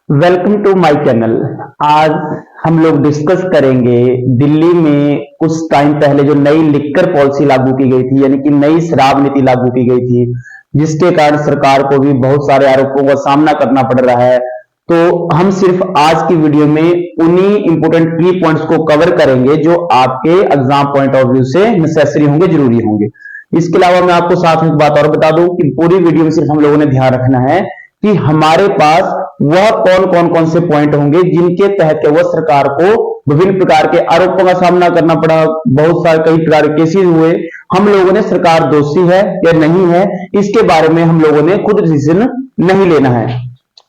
Welcome to my channel. आज हम लोग डिस्कस करेंगे दिल्ली में कुछ टाइम पहले जो नई लिक्कर पॉलिसी लागू की गई थी, यानी कि नई शराब नीति लागू की गई थी, जिसके कारण सरकार को भी बहुत सारे आरोपों का सामना करना पड़ रहा है। तो हम सिर्फ आज की वीडियो में उन्हीं इंपोर्टेंट की पॉइंट्स को कवर करेंगे जो आपके एग्जाम पॉइंट ऑफ व्यू से नेसेसरी होंगे, जरूरी होंगे। इसके अलावा मैं आपको साथ में एक बात और बता दूं कि पूरी वीडियो में सिर्फ हम लोगों ने ध्यान रखना है कि हमारे पास वह कौन से पॉइंट होंगे जिनके तहत वह सरकार को विभिन्न प्रकार के आरोपों का सामना करना पड़ा, बहुत सारे कई प्रकार के केसेस हुए। हम लोगों ने सरकार दोषी है या नहीं है, इसके बारे में हम लोगों ने खुद डिसीजन नहीं लेना है।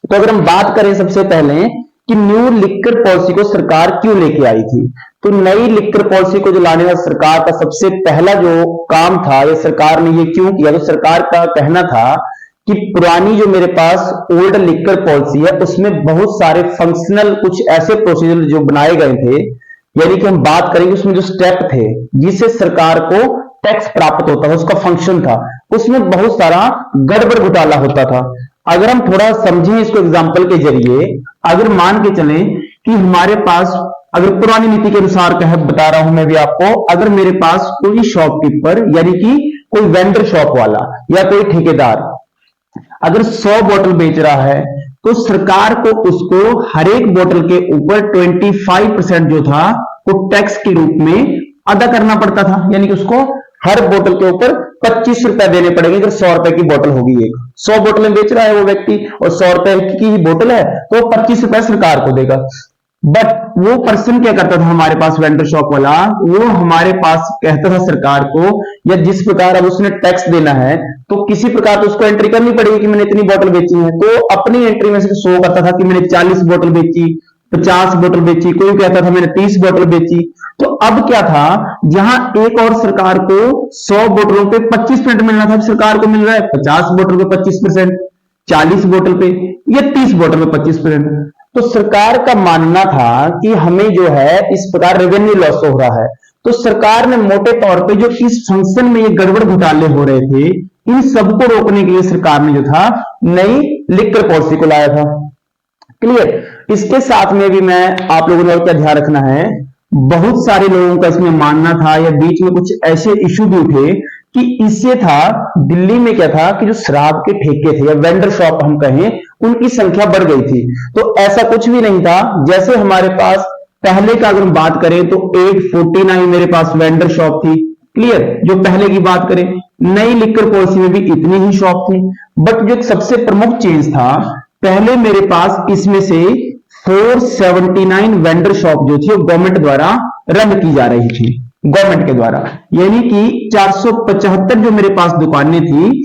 तो अगर हम बात करें सबसे पहले कि न्यू लिक्कर पॉलिसी को सरकार क्यों लेके आई थी, तो नई लिक्कर पॉलिसी को जो लाने का सरकार का सबसे पहला जो काम था, या सरकार ने ये क्यों किया, तो सरकार का कहना था कि पुरानी जो मेरे पास ओल्ड लिक्कर पॉलिसी है उसमें बहुत सारे फंक्शनल कुछ ऐसे प्रोसीजर जो बनाए गए थे, यानी कि हम बात करेंगे उसमें जो स्टेप थे जिससे सरकार को टैक्स प्राप्त होता था, उसका फंक्शन था, उसमें बहुत सारा गड़बड़ घोटाला होता था। अगर हम थोड़ा समझें इसको एग्जाम्पल के जरिए, अगर मान के चलें कि हमारे पास, अगर पुरानी नीति के अनुसार कह बता रहा हूं मैं भी आपको, अगर मेरे पास कोई शॉपकीपर यानी कि कोई वेंडर शॉप वाला या कोई ठेकेदार अगर 100 बोतल बेच रहा है तो सरकार को उसको हर एक बोतल के ऊपर 25% जो था वो टैक्स के रूप में अदा करना पड़ता था, यानी कि उसको हर बोतल के ऊपर 25 रुपए देने पड़ेंगे। अगर 100 रुपए की बोतल होगी, एक 100 बोतलें बेच रहा है वो व्यक्ति और 100 रुपए की ही बोतल है तो 25 रुपए सरकार को देगा। बट वो पर्सन क्या करता था, हमारे पास वेंडर शॉप वाला, वो हमारे पास कहता था सरकार को, या जिस प्रकार अब उसने टैक्स देना है तो किसी प्रकार तो उसको एंट्री करनी पड़ेगी कि मैंने इतनी बोतल बेची है, तो अपनी एंट्री में से शो करता था कि मैंने 40 बोतल बेची, 50 बोतल बेची, कोई कहता था मैंने 30 बोतल बेची। तो अब क्या था, जहां एक और सरकार को 100 बोतलों पे 25% मिलना था, सरकार को मिल रहा है 50 बोतल पे 25%, 40 बोतल पे या 30 बोतल पे 25%। तो सरकार का मानना था कि हमें जो है इस प्रकार रेवेन्यू लॉस हो रहा है। तो सरकार ने मोटे तौर पे जो इस फंक्शन में ये गड़बड़ घोटाले हो रहे थे, इन सबको रोकने के लिए सरकार ने जो था नई लिक्कर पॉलिसी को लाया था। क्लियर। इसके साथ में भी मैं आप लोगों ने और क्या ध्यान रखना है, बहुत सारे लोगों का इसमें मानना था या बीच में कुछ ऐसे इशू भी उठे कि इससे था, दिल्ली में क्या था कि जो शराब के ठेके थे या वेंडर शॉप हम कहें, उनकी संख्या बढ़ गई थी। तो ऐसा कुछ भी नहीं था। जैसे हमारे पास पहले का अगर हम बात करें तो 849 मेरे पास वेंडर शॉप थी। क्लियर। जो पहले की बात करें, नई लिक्कर पॉलिसी में भी इतनी ही शॉप थी। बट जो सबसे प्रमुख चेंज था, पहले मेरे पास इसमें से 479 वेंडर शॉप जो थी वो गवर्नमेंट द्वारा रन की जा रही थी, गवर्नमेंट के द्वारा, यानी कि 475 जो मेरे पास दुकानें थी,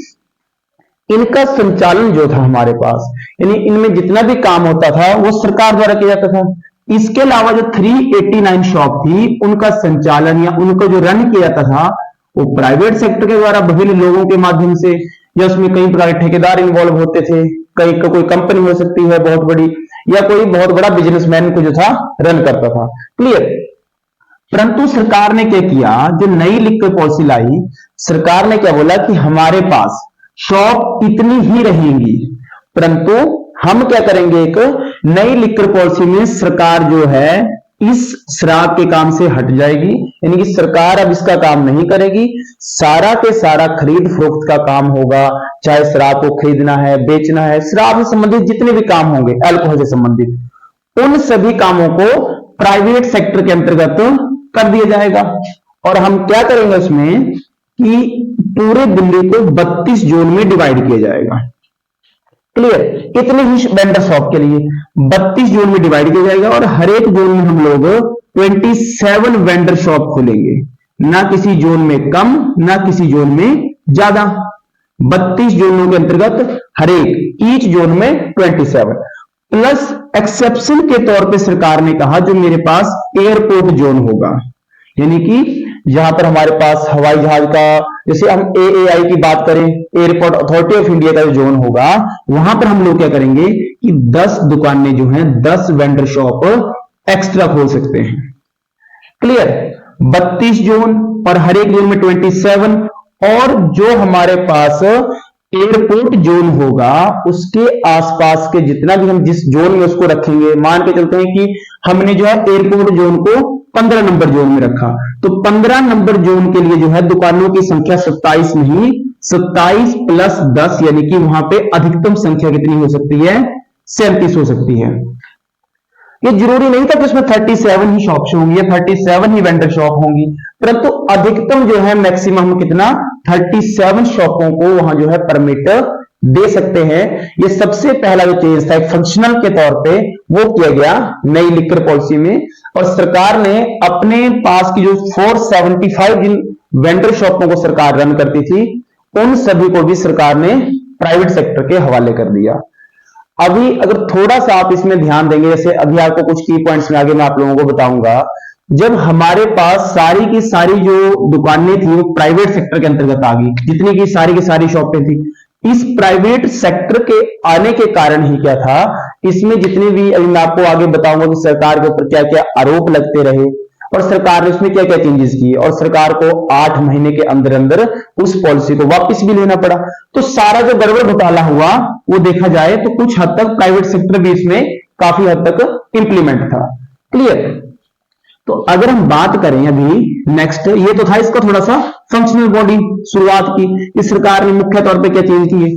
इनका संचालन जो था हमारे पास, यानी इनमें जितना भी काम होता था वो सरकार द्वारा किया जाता था। इसके अलावा जो 389 शॉप थी, उनका संचालन या उनको जो रन किया जाता था वो प्राइवेट सेक्टर के द्वारा विभिन्न लोगों के माध्यम से, या उसमें कई प्रकार के ठेकेदार इन्वॉल्व होते थे, कोई कंपनी हो सकती है बहुत बड़ी, या कोई बहुत बड़ा बिजनेसमैन को जो था रन करता था। क्लियर। परंतु सरकार ने क्या किया, जो नई लिक्कर पॉलिसी लाई, सरकार ने क्या बोला कि हमारे पास शॉप इतनी ही रहेंगी, परंतु हम क्या करेंगे, एक नई लिक्कर पॉलिसी में सरकार जो है इस शराब के काम से हट जाएगी, यानी कि सरकार अब इसका काम नहीं करेगी, सारा के सारा खरीद फरोख्त का काम होगा, चाहे शराब को खरीदना है, बेचना है, शराब से संबंधित जितने भी काम होंगे, अल्कोहल से संबंधित, उन सभी कामों को प्राइवेट सेक्टर के अंतर्गत कर दिया जाएगा। और हम क्या करेंगे उसमें कि पूरे दिल्ली को 32 जोन में डिवाइड किया जाएगा। क्लियर। इतने ही वेंडर शॉप के लिए 32 जोन में डिवाइड किया जाएगा और हर एक जोन में हम लोग 27 वेंडर शॉप खोलेंगे, ना किसी जोन में कम ना किसी जोन में ज्यादा। 32 जोनों के अंतर्गत हर एक ईच जोन में 27 प्लस एक्सेप्शन के तौर पे सरकार ने कहा जो मेरे पास एयरपोर्ट जोन होगा, यानी कि जहां पर हमारे पास हवाई जहाज का, जैसे हम एएआई की बात करें, एयरपोर्ट अथॉरिटी ऑफ इंडिया का जो जोन होगा, वहां पर हम लोग क्या करेंगे कि 10 दुकानें जो हैं, 10 वेंडर शॉप एक्स्ट्रा खोल सकते हैं। क्लियर। 32 जोन और हर एक जोन में 27, और जो हमारे पास एयरपोर्ट जोन होगा उसके आसपास के जितना भी हम जिस जोन में उसको रखेंगे, मान के चलते हैं कि हमने जो है एयरपोर्ट जोन को 15 नंबर जोन में रखा, तो 15 नंबर जोन के लिए जो है दुकानों की संख्या 27 नहीं, 27 प्लस 10 यानी कि वहां पे अधिकतम संख्या कितनी हो सकती है, 37 हो सकती है। ये जरूरी नहीं था कि उसमें 37 ही शॉप्स होंगी या 37 ही वेंडर शॉप होंगी, परंतु अधिकतम जो है मैक्सिमम कितना 37 शॉपों को वहां जो है परमिट दे सकते हैं। ये सबसे पहला जो चेंज था एक फंक्शनल के तौर पे वो किया गया नई लिकर पॉलिसी में, और सरकार ने अपने पास की जो 475 जिन वेंडर शॉपों को सरकार रन करती थी उन सभी को भी सरकार ने प्राइवेट सेक्टर के हवाले कर दिया। अभी अगर थोड़ा सा आप इसमें ध्यान देंगे, जैसे अभी आपको कुछ की पॉइंट्स में आगे मैं आप लोगों को बताऊंगा, जब हमारे पास सारी की सारी जो दुकानें थी वो प्राइवेट सेक्टर के अंतर्गत आ गई, जितनी की सारी शॉपें थी, इस प्राइवेट सेक्टर के आने के कारण ही क्या था, इसमें जितनी भी अभी मैं आपको आगे बताऊंगा कि सरकार के ऊपर क्या क्या आरोप लगते रहे और सरकार ने उसमें क्या क्या चेंजेस किए, और सरकार को 8 महीने के अंदर अंदर उस पॉलिसी को वापस भी लेना पड़ा। तो सारा जो गड़बड़ घोटाला हुआ वो देखा जाए तो कुछ हद तक प्राइवेट सेक्टर भी इसमें काफी हद तक इंप्लीमेंट था। क्लियर? तो अगर हम बात करें अभी नेक्स्ट, ये तो था इसका थोड़ा सा फंक्शनल बॉडी शुरुआत की, इस सरकार ने मुख्य तौर पे क्या चेंज किए।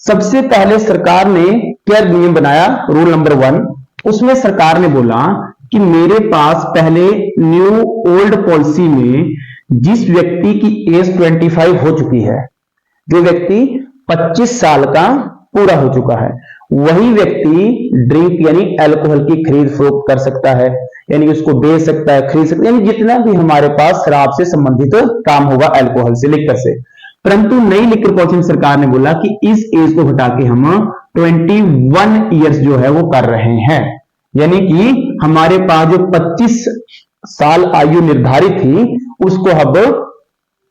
सबसे पहले सरकार ने क्या नियम बनाया, रूल नंबर 1, उसमें सरकार ने बोला कि मेरे पास पहले न्यू ओल्ड पॉलिसी में जिस व्यक्ति की एज 25 हो चुकी है, जो व्यक्ति 25 साल का पूरा हो चुका है, वही व्यक्ति ड्रिंक यानी अल्कोहल की खरीद फरोख्त कर सकता है, यानी उसको बेच सकता है, खरीद सकता है, यानी जितना भी हमारे पास शराब से संबंधित काम होगा अल्कोहल से लिकर से। परंतु नई लिकर पॉलिसी में सरकार ने बोला कि इस एज को घटा के हम 21 ईयर्स जो है वो कर रहे हैं, यानी कि हमारे पास जो 25 साल आयु निर्धारित थी उसको अब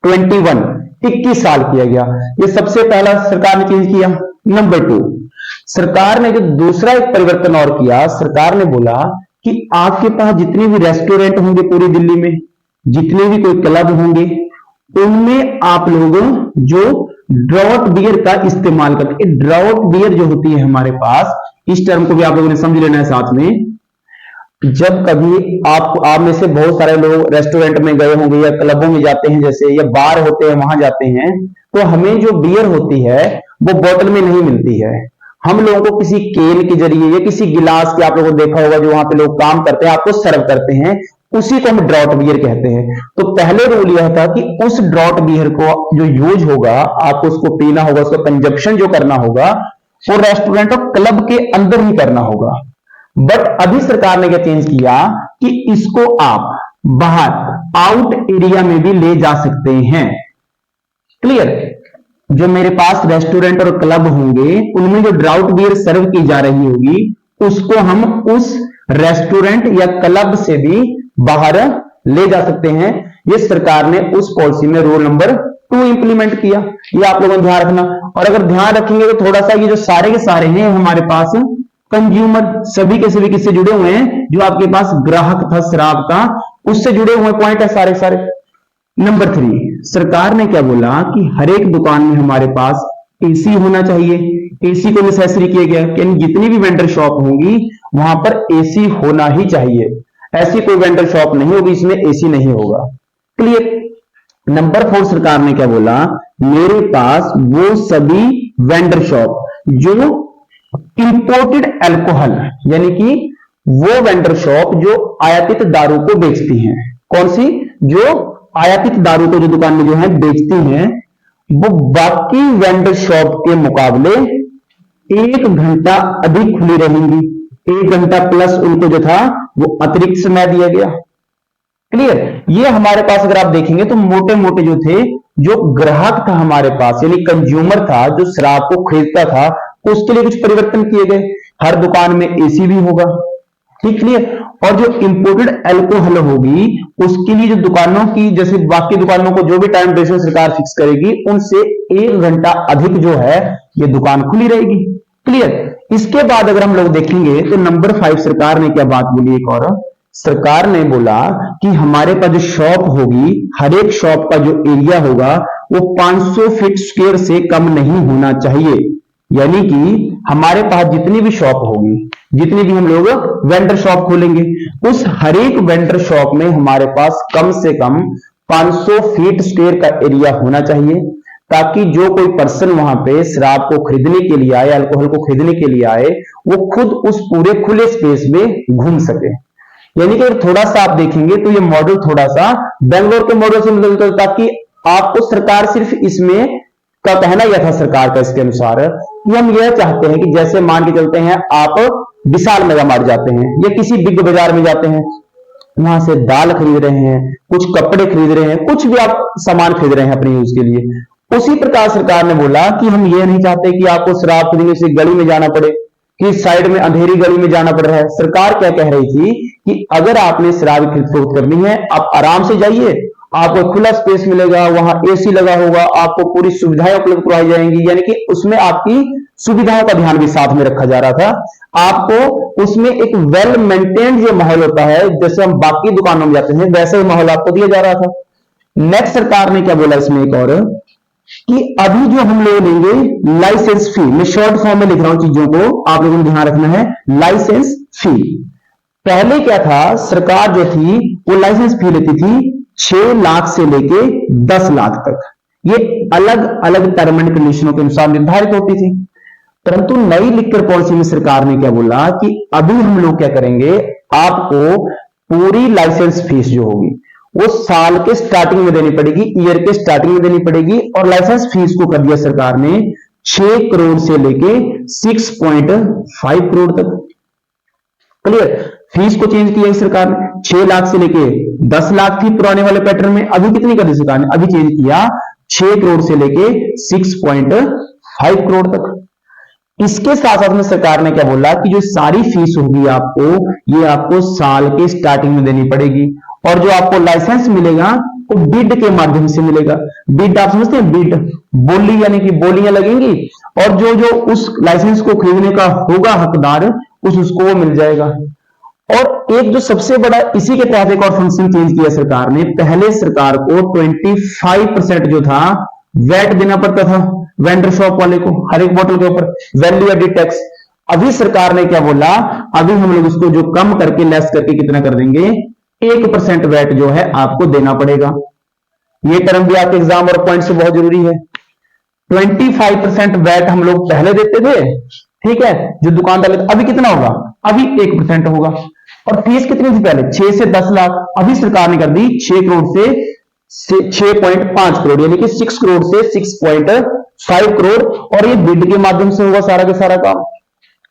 21 साल किया गया। ये सबसे पहला सरकार ने चेंज किया। नंबर 2, सरकार ने जो दूसरा एक परिवर्तन और किया, सरकार ने बोला कि आपके पास जितने भी रेस्टोरेंट होंगे पूरी दिल्ली में, जितने भी कोई क्लब होंगे, उनमें आप लोग जो ड्रॉट बियर का इस्तेमाल करते, ड्रॉट बियर जो होती है हमारे पास, इस टर्म को भी आप लोगों ने समझ लेना है साथ में। जब कभी आप में से बहुत सारे लोग रेस्टोरेंट में गए होंगे या क्लबों में जाते हैं जैसे, या बार होते हैं वहां जाते हैं, तो हमें जो बियर होती है वो बोतल में नहीं मिलती है, हम लोगों को किसी केन के जरिए या किसी गिलास के, आप लोगों को देखा होगा जो वहां पे लोग काम करते हैं आपको सर्व करते हैं, उसी को हम ड्रॉट बियर कहते हैं। तो पहले रूल यह था कि उस ड्रॉट बियर को जो यूज होगा, आपको उसको पीना होगा, उसका कंजप्शन जो करना होगा वो रेस्टोरेंट और क्लब के अंदर ही करना होगा। बट अभी सरकार ने क्या चेंज किया कि इसको आप बाहर आउट एरिया में भी ले जा सकते हैं। क्लियर? जो मेरे पास रेस्टोरेंट और क्लब होंगे उनमें जो ड्राउट बियर सर्व की जा रही होगी उसको हम उस रेस्टोरेंट या क्लब से भी बाहर ले जा सकते हैं। ये सरकार ने उस पॉलिसी में रूल नंबर 2 इंप्लीमेंट किया। ये आप लोगों को ध्यान रखना। और अगर ध्यान रखेंगे तो थोड़ा सा ये जो सारे के सारे हैं हमारे पास कंज्यूमर, सभी के सभी किससे जुड़े हुए हैं, जो आपके पास ग्राहक था शराब का, उससे जुड़े हुए पॉइंट है सारे सारे। नंबर 3, सरकार ने क्या बोला कि हर एक दुकान में हमारे पास एसी होना चाहिए। एसी को नेसेसरी किया गया, यानी जितनी भी वेंडर शॉप होंगी वहां पर एसी होना ही चाहिए। ऐसी कोई वेंडर शॉप नहीं होगी इसमें एसी नहीं होगा। क्लियर? नंबर 4, सरकार ने क्या बोला, मेरे पास वो सभी वेंडर शॉप जो इंपोर्टेड अल्कोहल, यानी कि वो वेंडर शॉप जो आयातित दारू को बेचती हैं। कौन सी? जो आयातित दारू को जो दुकान में जो है बेचती हैं, वो बाकी वेंडर शॉप के मुकाबले 1 घंटा अधिक खुली रहेंगी। 1 घंटा प्लस उनको जो था वो अतिरिक्त समय दिया गया। क्लियर? ये हमारे पास अगर आप देखेंगे तो मोटे मोटे जो थे, जो ग्राहक था हमारे पास यानी कंज्यूमर था, जो शराब को खरीदता था, उसके लिए कुछ परिवर्तन किए गए। हर दुकान में एसी भी होगा। ठीक? क्लियर? और जो इंपोर्टेड अल्कोहल होगी उसके लिए जो दुकानों की, जैसे बाकी दुकानों को जो भी टाइम ड्यूरेशन सरकार फिक्स करेगी, उनसे 1 घंटा अधिक जो है ये दुकान खुली रहेगी। क्लियर? इसके बाद अगर हम लोग देखेंगे तो नंबर 5 सरकार ने क्या बात बोली, एक और सरकार ने बोला कि हमारे पास जो शॉप होगी, हर एक शॉप का जो एरिया होगा वो 500 फीट स्क्वायर से कम नहीं होना चाहिए। यानी कि हमारे पास जितनी भी शॉप होगी, जितनी भी हम लोग वेंडर शॉप खोलेंगे, उस हर एक वेंडर शॉप में हमारे पास कम से कम 500 फीट स्क्वायर का एरिया होना चाहिए, ताकि जो कोई पर्सन वहां पे शराब को खरीदने के लिए आए, अल्कोहल को खरीदने के लिए आए, वो खुद उस पूरे खुले स्पेस में घूम सके। यानी कि अगर थोड़ा सा आप देखेंगे तो ये मॉडल थोड़ा सा बेंगलोर के मॉडल से मिलता जुलता, ताकि आपको सरकार सिर्फ इसमें का कहना यह था सरकार का इसके अनुसार कि हम यह चाहते हैं कि जैसे मान के चलते हैं आप विशाल मेगा मार्ट जाते हैं या किसी बिग बाजार में जाते हैं, वहां से दाल खरीद रहे हैं, कुछ कपड़े खरीद रहे हैं, कुछ भी आप सामान खरीद रहे हैं अपने यूज के लिए, उसी प्रकार सरकार ने बोला कि हम ये नहीं चाहते कि आपको शराब खरीदने से गली में जाना पड़े, कि साइड में अंधेरी गली में जाना पड़ रहा है। सरकार क्या कह रही थी कि अगर आपने शराब की खरीद करनी है, आप आराम से जाइए, आपको खुला स्पेस मिलेगा, वहां एसी लगा होगा, आपको पूरी सुविधाएं उपलब्ध करवाई जाएंगी। यानी कि उसमें आपकी सुविधाओं का ध्यान भी साथ में रखा जा रहा था। आपको उसमें एक वेल मेंटेन्ड जो माहौल होता है, जैसे हम बाकी दुकानों में जाते हैं, वैसे ही माहौल आपको दिया जा रहा था। नेक्स्ट सरकार ने क्या बोला इसमें एक और, कि अभी जो हम लोग लेंगे लाइसेंस फी, मैं शॉर्ट फॉर्म में लिख रहा हूं चीजों को, आप लोगों को ध्यान रखना है, लाइसेंस फी। पहले क्या था, सरकार जो थी वो लाइसेंस फी लेती थी 6 लाख से लेके 10 लाख तक। ये अलग अलग टर्म एंड कंडीशनों के अनुसार निर्धारित होती थी। परंतु नई लिक्कर पॉलिसी में सरकार ने क्या बोला कि अभी हम लोग क्या करेंगे, आपको पूरी लाइसेंस फीस जो होगी वो साल के स्टार्टिंग में देनी पड़ेगी, ईयर के स्टार्टिंग में देनी पड़ेगी। और लाइसेंस फीस को कर दिया सरकार ने 6 करोड़ से लेके 6.5 करोड़ तक। क्लियर, फीस को चेंज किया सरकार ने, 6 लाख से लेके 10 लाख थी पुराने वाले पैटर्न में, अभी कितनी कर दी सरकार ने, अभी चेंज किया 6 करोड़ से लेके 6.5 करोड़ तक। इसके साथ साथ में सरकार ने क्या बोला कि जो सारी फीस होगी आपको, ये आपको साल के स्टार्टिंग में देनी पड़ेगी। और जो आपको लाइसेंस मिलेगा वो बिड के माध्यम से मिलेगा। बिड आप समझते हैं, बिड बोली, यानी कि बोलियां लगेंगी और जो जो उस लाइसेंस को खरीदने का होगा हकदार, उसको वो मिल जाएगा। और एक जो सबसे बड़ा इसी के तहत एक और फंक्शन चेंज किया सरकार ने, पहले सरकार को 25% जो था वैट देना पड़ता था वेंडर शॉप वाले को, हर एक बोतल के ऊपर वैल्यू एडेड टैक्स। अभी सरकार ने क्या बोला, अभी हम लोग इसको जो कम करके लेस करके कितना कर देंगे, 1% वैट जो है आपको देना पड़ेगा। ये टर्म भी आपके एग्जाम और पॉइंट से बहुत जरूरी है। 25% वैट हम लोग पहले देते थे, ठीक है, जो दुकानदार, अभी कितना होगा, अभी 1% होगा। और फीस कितनी थी पहले, 6 से 10 लाख, अभी सरकार ने कर दी 6 करोड़ से 6.5 करोड़, यानी कि 6 करोड़ से 6.5 करोड़। और ये बिड के माध्यम से होगा सारा का सारा काम।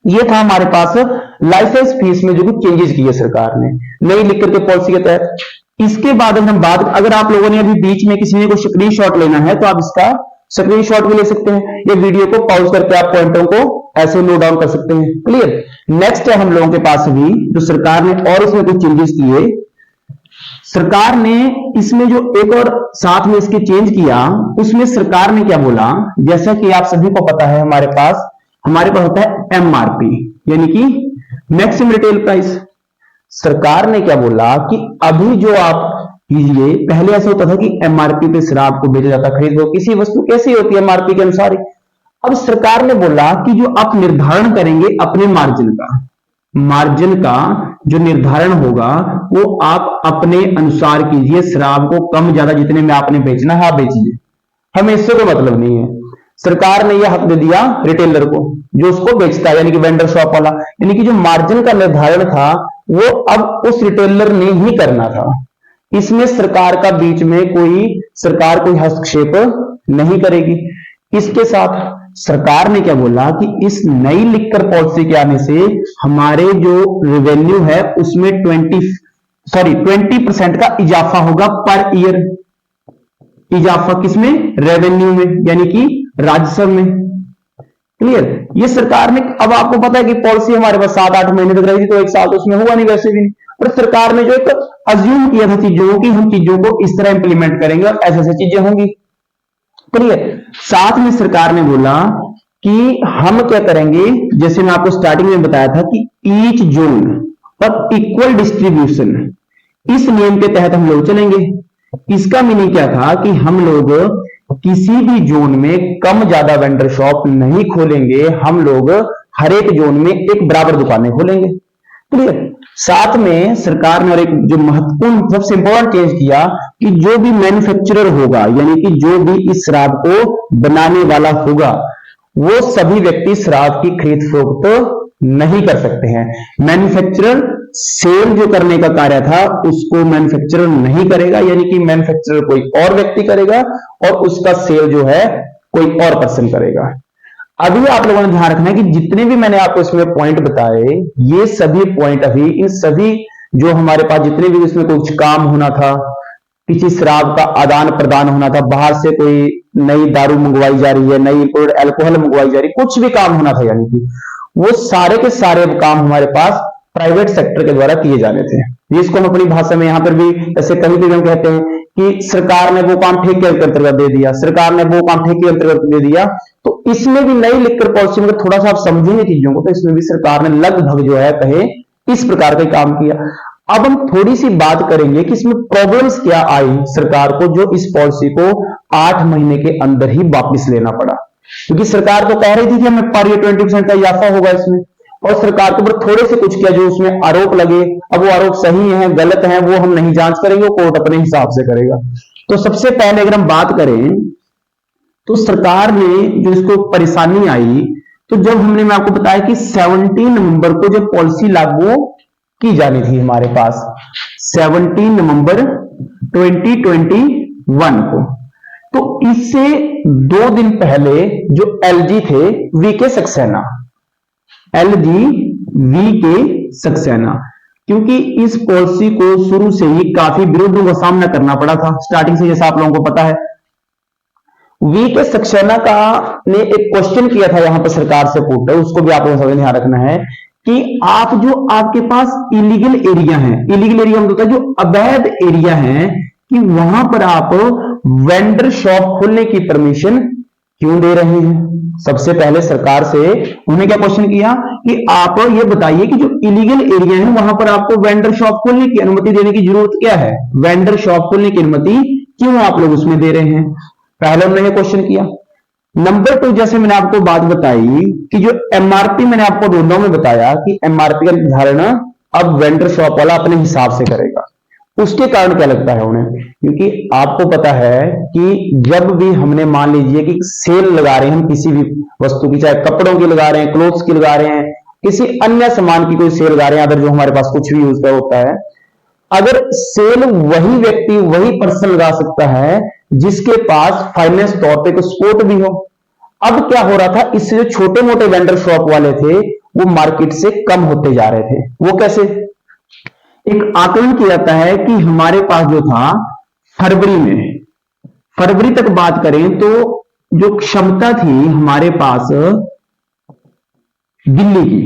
ये था हमारे पास लाइसेंस फीस में जो कुछ चेंजेस किए सरकार ने नई लिक्कर के पॉलिसी के तहत। इसके बाद हम बात, अगर आप लोगों ने अभी बीच में किसी ने कोई स्क्रीनशॉट लेना है तो आप इसका स्क्रीनशॉट भी ले सकते हैं, ये वीडियो को पॉज करके आप पॉइंटों को ऐसे नोट डाउन कर सकते हैं। क्लियर, नेक्स्ट है हम लोगों के पास भी जो सरकार ने और इसमें कुछ चेंजेस किए। सरकार ने इसमें जो एक और साथ में इसके चेंज किया, उसमें सरकार ने क्या बोला, जैसा कि आप सभी को पता है हमारे पास होता है एमआरपी, यानी कि मैक्सिमम रिटेल प्राइस। सरकार ने क्या बोला कि अभी जो आप कीजिए, पहले ऐसा होता था कि एमआरपी पे शराब को बेचा जाता, खरीदो किसी वस्तु कैसी होती है एमआरपी के अनुसार ही। अब सरकार ने बोला कि जो आप निर्धारण करेंगे अपने मार्जिन का जो निर्धारण होगा वो आप अपने अनुसार कीजिए। शराब को कम ज्यादा जितने में आपने बेचना है आप बेचिए, हमें इससे कोई मतलब नहीं है। सरकार ने यह हक दे दिया रिटेलर को जो उसको बेचता है, यानी कि वेंडर शॉप वाला, यानी कि जो मार्जिन का निर्धारण था वो अब उस रिटेलर ने ही करना था। इसमें सरकार का बीच में सरकार कोई हस्तक्षेप नहीं करेगी। इसके साथ सरकार ने क्या बोला कि इस नई लिक्कर पॉलिसी के आने से हमारे जो रेवेन्यू है उसमें 20% का इजाफा होगा पर ईयर। इजाफा किसमें, रेवेन्यू में, यानी कि राजस्व में। क्लियर, ये सरकार ने, अब आपको पता है कि पॉलिसी हमारे पास 7-8 महीने तक रही थी तो एक साल तो उसमें हुआ नहीं वैसे भी, पर सरकार ने जो एक अज्यूम किया था चीजों की, हम चीजों को इस तरह इंप्लीमेंट करेंगे और ऐसे ऐसे चीजें होंगी। क्लियर, साथ में सरकार ने बोला कि हम क्या करेंगे, जैसे मैं आपको स्टार्टिंग में बताया था कि ईच जोन और इक्वल डिस्ट्रीब्यूशन, इस नियम के तहत हम लोग चलेंगे। इसका मीनिंग क्या था कि हम लोग किसी भी जोन में कम ज्यादा वेंडर शॉप नहीं खोलेंगे, हम लोग हर एक जोन में एक बराबर दुकानें खोलेंगे। क्लियर। साथ में सरकार ने और एक जो महत्वपूर्ण सबसे इंपॉर्टेंट चेंज किया कि जो भी मैन्युफैक्चरर होगा, यानी कि जो भी इस शराब को बनाने वाला होगा, वो सभी व्यक्ति शराब की खरीद फरोख्त नहीं कर सकते हैं। मैन्युफैक्चरर सेल जो करने का कार्य था उसको मैन्युफैक्चरर नहीं करेगा, यानी कि मैन्युफैक्चरर कोई और व्यक्ति करेगा और उसका सेल जो है कोई और पर्सन करेगा। अभी आप लोगों ने ध्यान रखना है कि जितने भी मैंने आपको इसमें पॉइंट बताए, ये सभी पॉइंट अभी इन सभी जो हमारे पास जितने भी इसमें कुछ काम होना था, किसी शराब का आदान प्रदान होना था, बाहर से कोई नई दारू मंगवाई जा रही है, नई इंपोर्टेड अल्कोहल मंगवाई जा रही है, कुछ भी काम होना था, यानी कि वो सारे के सारे काम हमारे पास प्राइवेट सेक्टर के द्वारा किए जाने थे। जिसको हम अपनी भाषा में यहां पर भी ऐसे कहीं भी हम कहते हैं कि सरकार ने वो काम ठेके के अंतर्गत दे दिया, सरकार ने वो काम ठेके के अंतर्गत दे दिया। तो इसमें भी नई लिकर पॉलिसी में थोड़ा सा आप समझेंगे चीजों को, तो इसमें भी सरकार ने लगभग जो है कहे इस प्रकार का काम किया। अब हम थोड़ी सी बात करेंगे कि इसमें प्रॉब्लम्स क्या आई सरकार को, जो इस पॉलिसी को 8 महीने के अंदर ही वापस लेना पड़ा। क्योंकि सरकार तो कह रही थी कि हमें पर ईयर 20% का इजाफा होगा इसमें, और सरकार के ऊपर थोड़े से कुछ किया जो उसमें आरोप लगे। अब वो आरोप सही है गलत है वो हम नहीं जांच करेंगे, वो कोर्ट अपने हिसाब से करेगा। तो सबसे पहले अगर हम बात करें तो सरकार ने जो इसको परेशानी आई, तो जब मैं आपको बताया कि 17 नवंबर को जब पॉलिसी लागू की जानी थी हमारे पास, 17 नवंबर 2021 को, तो इससे 2 दिन पहले जो एलजी थे VK Saxena, LG VK Saxena, क्योंकि इस पॉलिसी को शुरू से ही काफी विरोधों का सामना करना पड़ा था स्टार्टिंग से, जैसा आप लोगों को पता है। वीके सक्सेना का ने एक क्वेश्चन किया था यहां पर सरकार से पुट, उसको भी आप लोगों को ध्यान रखना है कि आप जो आपके पास इलीगल एरिया है, इलीगल एरिया मतलब होता है जो अवैध एरिया है, कि वहां पर आप वेंडर शॉप खोलने की परमिशन क्यों दे रहे हैं। सबसे पहले सरकार से उन्होंने क्या क्वेश्चन किया कि आप ये बताइए कि जो इलीगल एरिया है वहां पर आपको वेंडर शॉप खोलने की अनुमति देने की जरूरत क्या है, वेंडर शॉप खोलने की अनुमति क्यों आप लोग उसमें दे रहे हैं। पहले उन्होंने क्वेश्चन किया। नंबर 2, जैसे मैंने आपको बात बताई कि जो एमआरपी मैंने आपको रोडों में बताया कि एमआरपी का निर्धारण अब वेंडर शॉप वाला अपने हिसाब से करेगा। उसके कारण क्या लगता है उन्हें, क्योंकि आपको पता है कि जब भी हमने मान लीजिए कि सेल लगा रहे हैं हम किसी भी वस्तु की, चाहे कपड़ों की लगा रहे हैं, क्लोथ्स की लगा रहे हैं, किसी अन्य सामान की कोई सेल लगा रहे हैं, अगर जो हमारे पास कुछ भी यूज होता है, अगर सेल वही व्यक्ति वही पर्सन लगा सकता है जिसके पास फाइनेंस तौर पे कोई सपोर्ट भी हो। अब क्या हो रहा था, इससे जो छोटे मोटे वेंडर शॉप वाले थे वो मार्केट से कम होते जा रहे थे। वो कैसे, एक आकलन किया जाता है कि हमारे पास जो था फरवरी तक बात करें तो जो क्षमता थी हमारे पास दिल्ली की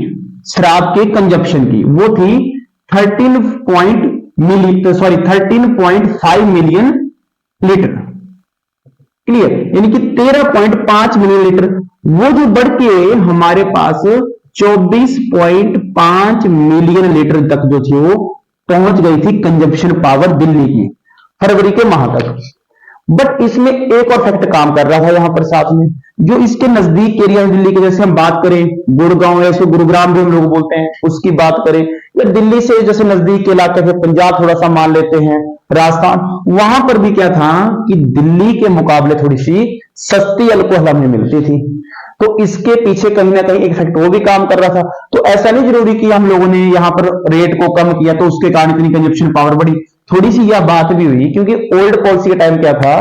शराब के कंजप्शन की, वो थी 13.5 मिलियन लीटर। क्लियर, यानी कि 13.5 मिलियन लीटर, वो जो बढ़ के हमारे पास 24.5 मिलियन लीटर तक जो थी वो पहुंच गई थी कंजप्शन पावर दिल्ली की फरवरी के माह तक। बट इसमें एक और फैक्ट काम कर रहा था यहां पर साथ में, जो इसके नजदीक एरिया दिल्ली के, जैसे हम बात करें गुड़गांव या गुरुग्राम भी हम लोग बोलते हैं, उसकी बात करें, या दिल्ली से जैसे नजदीक के इलाके थे, पंजाब थोड़ा सा मान लेते हैं, राजस्थान, वहां पर भी क्या था कि दिल्ली के मुकाबले थोड़ी सी सस्ती अल्कोहल हमें मिलती थी। तो इसके पीछे कहीं ना कहीं एक फैक्ट वो भी काम कर रहा था। तो ऐसा नहीं जरूरी कि हम लोगों ने यहां पर रेट को कम किया तो उसके कारण इतनी कंजप्शन पावर बढ़ी, थोड़ी सी यह बात भी हुई, क्योंकि ओल्ड पॉलिसी के टाइम क्या था,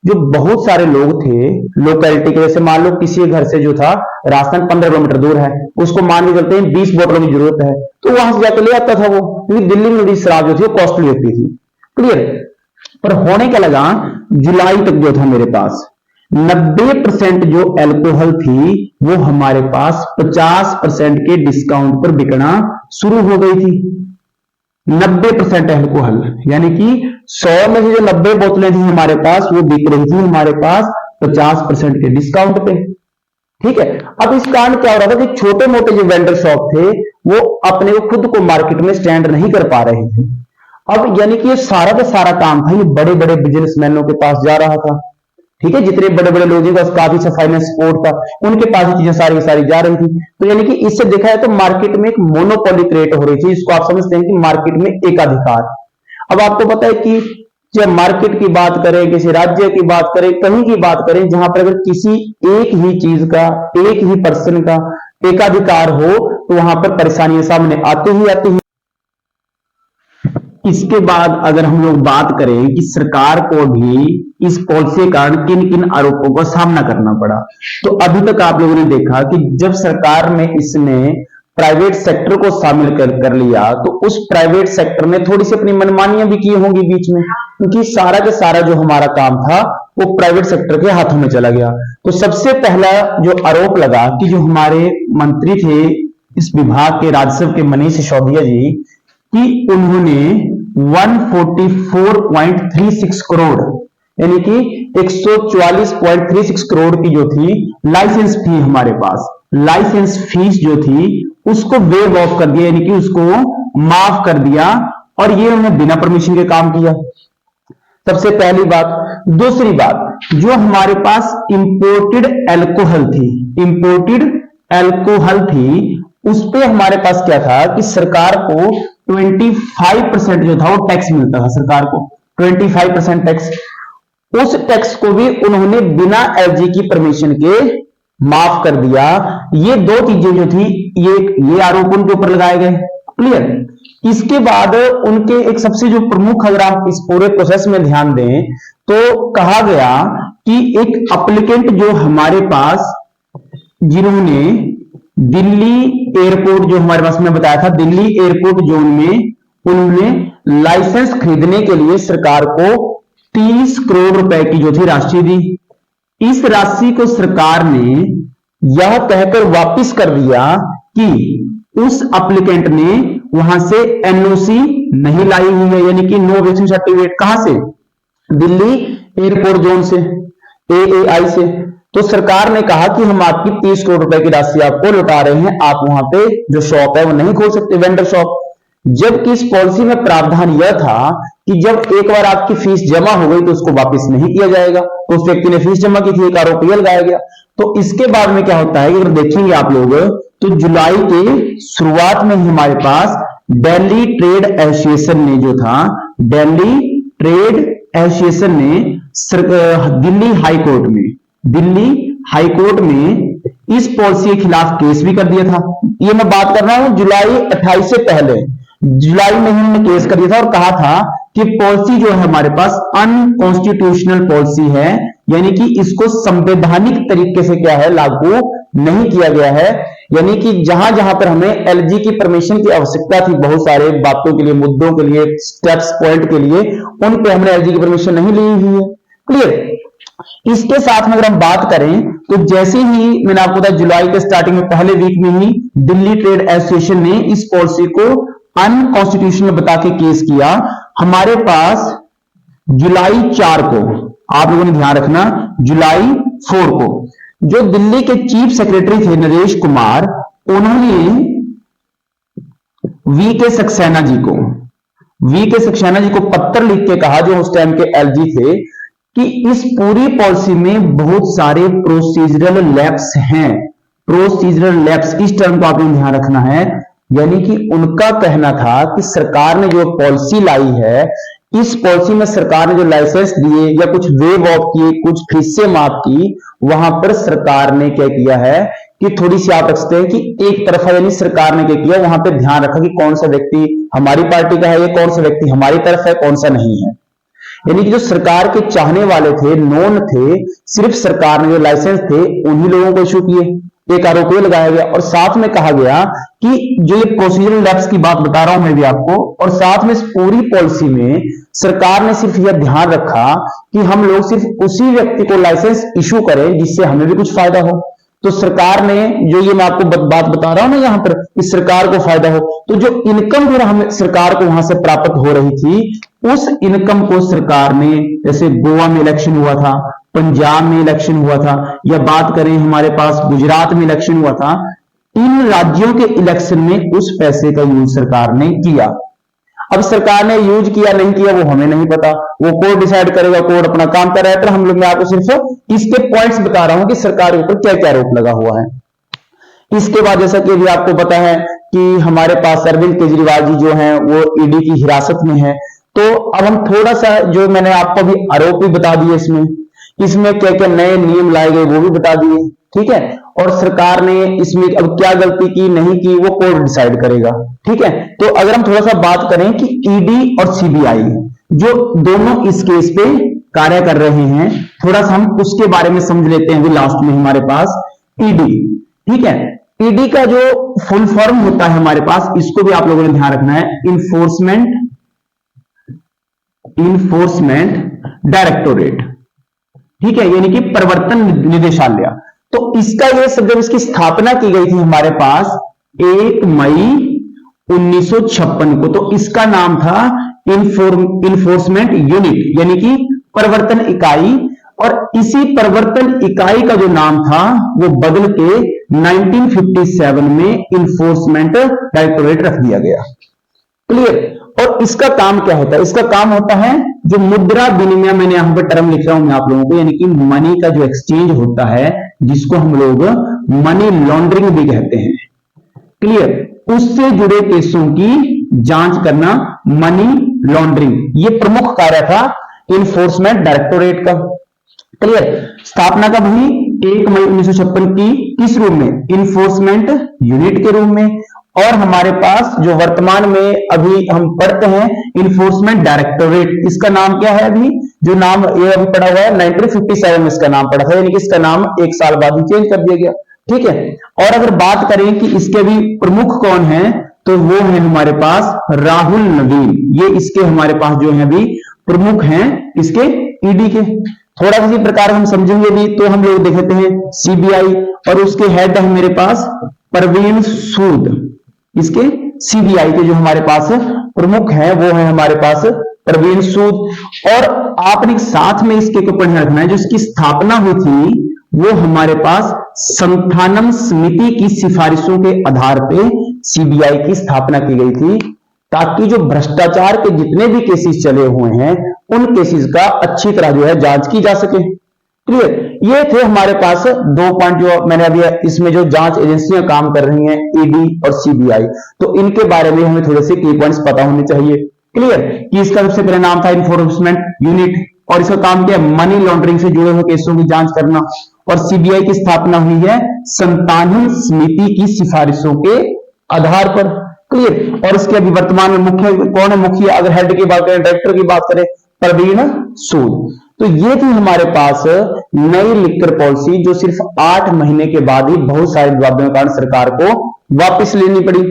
जो बहुत सारे लोग थे लोकेलिटी के, जैसे मान लो किसी घर से जो था राजस्थान 15 किलोमीटर दूर है, उसको मान के चलते हैं 20 बोतलों की जरूरत है, तो वहां से जाकर ले आता था वो, क्योंकि दिल्ली में शराब जो थी वो कॉस्टली होती थी। क्लियर, पर होने क्या लगा, जुलाई तक जो था मेरे पास 90% जो अल्कोहल थी वो हमारे पास 50% के डिस्काउंट पर बिकना शुरू हो गई थी। 90% अल्कोहल, यानी कि 100 में से जो 90 बोतलें थी हमारे पास वो बिक रही थी हमारे पास 50% के डिस्काउंट पे। ठीक है। अब इस कारण क्या हो रहा था कि छोटे मोटे जो वेंडर शॉप थे वो अपने को खुद को मार्केट में स्टैंड नहीं कर पा रहे थे। अब यानी कि ये सारा का सारा काम था ये बड़े बड़े बिजनेसमैनों के पास जा रहा था। ठीक है, जितने बड़े बड़े लोग जिनके पास काफी सा फाइनेंस सपोर्ट था उनके पास ये चीजें सारी की सारी जा रही थी। तो यानी कि इससे देखा जाए तो मार्केट में एक मोनोपोली क्रिएट हो रही थी, इसको आप समझते हैं कि मार्केट में एकाधिकार। अब आपको पता है कि जब मार्केट की बात करें, किसी राज्य की बात करें, कहीं की बात करें, जहां पर अगर किसी एक ही चीज का, एक ही पर्सन का एकाधिकार हो तो वहां पर परेशानियां सामने आती ही आती हैं। इसके बाद अगर हम लोग बात करें कि सरकार को भी इस पॉलिसी के कारण किन किन आरोपों का सामना करना पड़ा, तो अभी तक आप लोगों ने देखा कि जब सरकार में इसने प्राइवेट सेक्टर को शामिल कर लिया तो उस प्राइवेट सेक्टर ने थोड़ी सी अपनी मनमानियां भी की होंगी बीच में, क्योंकि सारा का सारा जो हमारा काम था वो प्राइवेट सेक्टर के हाथों में चला गया। तो सबसे पहला जो आरोप लगा कि जो हमारे मंत्री थे इस विभाग के, राजस्व के, मनीष सिसोदिया जी, कि उन्होंने 144.36 करोड़ यानी कि 144.36 करोड़ की जो थी लाइसेंस फी, हमारे पास लाइसेंस फीस जो थी उसको वेव ऑफ कर दिया, यानी कि उसको माफ कर दिया, और ये उन्होंने बिना परमिशन के काम किया। सबसे पहली बात। दूसरी बात, जो हमारे पास इंपोर्टेड अल्कोहल थी उस पे हमारे पास क्या था कि सरकार को 25% जो था वो टैक्स मिलता था, सरकार को 25% टैक्स। उस टैक्स को भी उन्होंने बिना एलजी की परमिशन के माफ कर दिया। ये दो चीजें जो थी ये आरोप उनके ऊपर लगाए गए। क्लियर। इसके बाद उनके एक सबसे जो प्रमुख, अगर आप इस पूरे प्रोसेस में ध्यान दें तो कहा गया कि एक अप्लीकेंट जो हमारे पास, जिन्होंने दिल्ली एयरपोर्ट, जो हमारे पास में बताया था दिल्ली एयरपोर्ट जोन में, उन्होंने लाइसेंस खरीदने के लिए सरकार को 30 करोड़ रुपए की जो थी राशि दी। इस राशि को सरकार ने यह कहकर वापस कर दिया कि उस एप्लीकेंट ने वहां से एनओसी नहीं लाई हुई है, यानी कि नो ऑब्जेक्शन सर्टिफिकेट। कहां से? दिल्ली एयरपोर्ट जोन से, एएआई से। तो सरकार ने कहा कि हम आपकी 30 करोड़ रुपए की राशि आपको लौटा रहे हैं, आप वहां पे जो शॉप है वो नहीं खोल सकते, वेंडर शॉप। जबकि इस पॉलिसी में प्रावधान यह था कि जब एक बार आपकी फीस जमा हो गई तो उसको वापस नहीं किया जाएगा। तो उस व्यक्ति ने फीस जमा की थी, एक आरोप यह लगाया गया। तो इसके बाद में क्या होता है कि अगर देखेंगे आप लोग तो जुलाई के शुरुआत में ही हमारे पास दिल्ली ट्रेड एसोसिएशन ने जो था, दिल्ली ट्रेड एसोसिएशन ने दिल्ली हाई कोर्ट में इस पॉलिसी के खिलाफ केस भी कर दिया था। ये मैं बात कर रहा हूं जुलाई 28 से पहले, जुलाई में उन्होंने केस कर दिया था और कहा था कि पॉलिसी जो है हमारे पास अनकॉन्स्टिट्यूशनल पॉलिसी है, यानी कि इसको संवैधानिक तरीके से क्या है, लागू नहीं किया गया है। यानी कि जहां जहां पर हमें एलजी की परमिशन की आवश्यकता थी बहुत सारे बातों के लिए, मुद्दों के लिए, स्टेप्स पॉइंट के लिए, उन पे हमने एलजी की परमिशन नहीं ली हुई है। क्लियर। इसके साथ में अगर हम बात करें तो जैसे ही मैंने आपको बताया जुलाई के स्टार्टिंग में पहले वीक में ही दिल्ली ट्रेड एसोसिएशन ने इस पॉलिसी को अनकॉन्स्टिट्यूशनल बता के केस किया। हमारे पास जुलाई 4 को, आप लोगों ने ध्यान रखना, जुलाई 4 को जो दिल्ली के चीफ सेक्रेटरी थे नरेश कुमार, उन्होंने वी के सक्सेना जी को पत्र लिख के कहा, जो उस टाइम के एलजी थे, कि इस पूरी पॉलिसी में बहुत सारे प्रोसीजरल लैप्स हैं। प्रोसीजरल लैप्स, इस टर्म को आपने ध्यान रखना है। यानी कि उनका कहना था कि सरकार ने जो पॉलिसी लाई है, इस पॉलिसी में सरकार ने जो लाइसेंस दिए या कुछ वेव ऑफ किए, कुछ फीसें माफ की, वहां पर सरकार ने क्या किया है कि थोड़ी सी आप रखते हैं कि एक तरफा, यानी सरकार ने क्या किया, वहां पे ध्यान रखा कि कौन सा व्यक्ति हमारी पार्टी का है, ये कौन सा व्यक्ति हमारी तरफ है, कौन सा नहीं है। यानी कि जो सरकार के चाहने वाले थे, नॉन थे, सिर्फ सरकार ने जो लाइसेंस थे उन्हीं लोगों को इशू किए, एक आरोप ये लगाया गया। और साथ में कहा गया कि जो ये प्रोसीजरल लैप्स की बात बता रहा हूं मैं भी आपको, और साथ में इस पूरी पॉलिसी में सरकार ने सिर्फ यह ध्यान रखा कि हम लोग सिर्फ उसी व्यक्ति को लाइसेंस इशू करें जिससे हमें भी कुछ फायदा हो। तो सरकार ने जो ये मैं आपको बात बता रहा हूं ना यहां पर, इस सरकार को फायदा हो, तो जो इनकम फिर हमें सरकार को वहां से प्राप्त हो रही थी, उस इनकम को सरकार ने, जैसे गोवा में इलेक्शन हुआ था पंजाब में इलेक्शन हुआ था, या बात करें हमारे पास गुजरात में इलेक्शन हुआ था, इन राज्यों के इलेक्शन में उस पैसे का यूज सरकार ने किया। अब सरकार ने यूज किया नहीं किया वो हमें नहीं पता, वो कोर्ट डिसाइड करेगा, कोर्ट अपना काम कर रहा है। तो हम लोग, मैं आपको सिर्फ इसके पॉइंट्स बता रहा हूं कि सरकार के ऊपर क्या क्या आरोप लगा हुआ है। इसके बाद जैसा कि अभी आपको पता है कि हमारे पास अरविंद केजरीवाल जी जो हैं वो ईडी की हिरासत में है। तो अब हम थोड़ा सा, जो मैंने आपको भी आरोप भी बता दिए, इसमें क्या क्या नए नियम लाए गए वो भी बता दिए, ठीक है। और सरकार ने इसमें अब क्या गलती की नहीं की वो कोर्ट डिसाइड करेगा, ठीक है। तो अगर हम थोड़ा सा बात करें कि ईडी और सीबीआई जो दोनों इस केस पे कार्य कर रहे हैं, थोड़ा सा हम उसके बारे में समझ लेते हैं। लास्ट में हमारे पास ईडी, ठीक है। ईडी का जो फुल फॉर्म होता है हमारे पास, इसको भी आप लोगों ने ध्यान रखना है, इन्फोर्समेंट डायरेक्टोरेट, ठीक है, यानी कि प्रवर्तन निदेशालय। तो इसका ये सब, जब इसकी स्थापना की गई थी हमारे पास 1 मई 1956 को, तो इसका नाम था इन्फोर्समेंट यूनिट, यानी कि प्रवर्तन इकाई। और इसी प्रवर्तन इकाई का जो नाम था वो बदल के 1957 में इन्फोर्समेंट डायरेक्टोरेट रख दिया गया। क्लियर। और इसका काम क्या होता है? इसका काम होता है जो मुद्रा विनिमय, मैंने यहां पर टर्म लिख रहा हूं मैं आप लोगों को, यानी कि मनी का जो एक्सचेंज होता है, जिसको हम लोग मनी लॉन्ड्रिंग भी कहते हैं। क्लियर। उससे जुड़े केसों की जांच करना, मनी लॉन्ड्रिंग, ये प्रमुख कार्य था इन्फोर्समेंट डायरेक्टोरेट का। क्लियर। स्थापना कब हुई? 1 मई 1956 की। किस रूप में? इन्फोर्समेंट यूनिट के रूप में। और हमारे पास जो वर्तमान में अभी हम पढ़ते हैं इन्फोर्समेंट डायरेक्टोरेट, इसका नाम क्या है? अभी जो नाम ये अभी पढ़ा हुआ है 1957 में इसका नाम पड़ा था, यानी कि इसका नाम 1 साल बाद ही चेंज कर दिया गया, ठीक है। और अगर बात करें कि इसके भी प्रमुख कौन है, तो वो है हमारे पास राहुल नवीन। ये इसके हमारे पास जो है अभी प्रमुख हैं इसके ईडी के। थोड़ा सा इसी प्रकार हम समझेंगे भी तो हम लोग देखते हैं सीबीआई, और उसके हेड है मेरे पास परवीन सूद। इसके सीबीआई के जो हमारे पास प्रमुख है वो है हमारे पास परवीन सूद। और आपने साथ में इसके ऊपर ध्यान रखना है, जो इसकी स्थापना हुई थी वो हमारे पास संथानम समिति की सिफारिशों के आधार पे सीबीआई की स्थापना की गई थी, ताकि जो भ्रष्टाचार के जितने भी केसेस चले हुए हैं उन केसेस का अच्छी तरह जो है जांच की जा सके। क्लियर। ये थे हमारे पास 2 पॉइंट जो मैंने अभी, इसमें जो जांच एजेंसियां काम कर रही हैं ईडी और सीबीआई, तो इनके बारे में हमें थोड़े से की पॉइंट्स पता होने चाहिए। क्लियर। कि इसका सबसे पहले नाम था इन्फोर्समेंट यूनिट, और इसका काम क्या है? मनी लॉन्ड्रिंग से जुड़े हुए केसों की जांच करना। और सीबीआई की स्थापना हुई है संतान समिति की सिफारिशों के आधार पर। क्लियर। और इसके अभी वर्तमान में मुख्य कौन है? मुखिया, अगर हेड की बात करें, डायरेक्टर की बात करें, परवीन सूद। तो ये थी हमारे पास नई लिकर पॉलिसी, जो सिर्फ 8 महीने के बाद ही बहुत सारे विवादों के कारण सरकार को वापस लेनी पड़ी।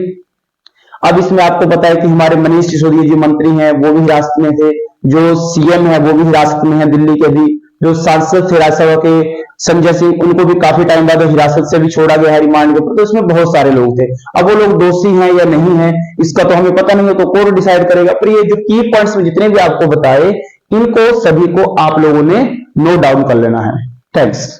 अब इसमें आपको पता है कि हमारे मनीष सिसोदिया जी मंत्री हैं वो भी हिरासत में थे, जो सीएम है वो भी हिरासत में है दिल्ली के भी, जो सांसद थे राज्यसभा के संजय सिंह, उनको भी काफी टाइम बाद हिरासत से भी छोड़ा गया है रिमांड के ऊपर। तो इसमें बहुत सारे लोग थे। अब वो लोग दोषी हैं या नहीं है इसका तो हमें पता नहीं है, तो कोर्ट डिसाइड करेगा। पर ये जो की पॉइंट्स में जितने भी आपको बताए, इनको सभी को आप लोगों ने नोट डाउन कर लेना है। थैंक्स।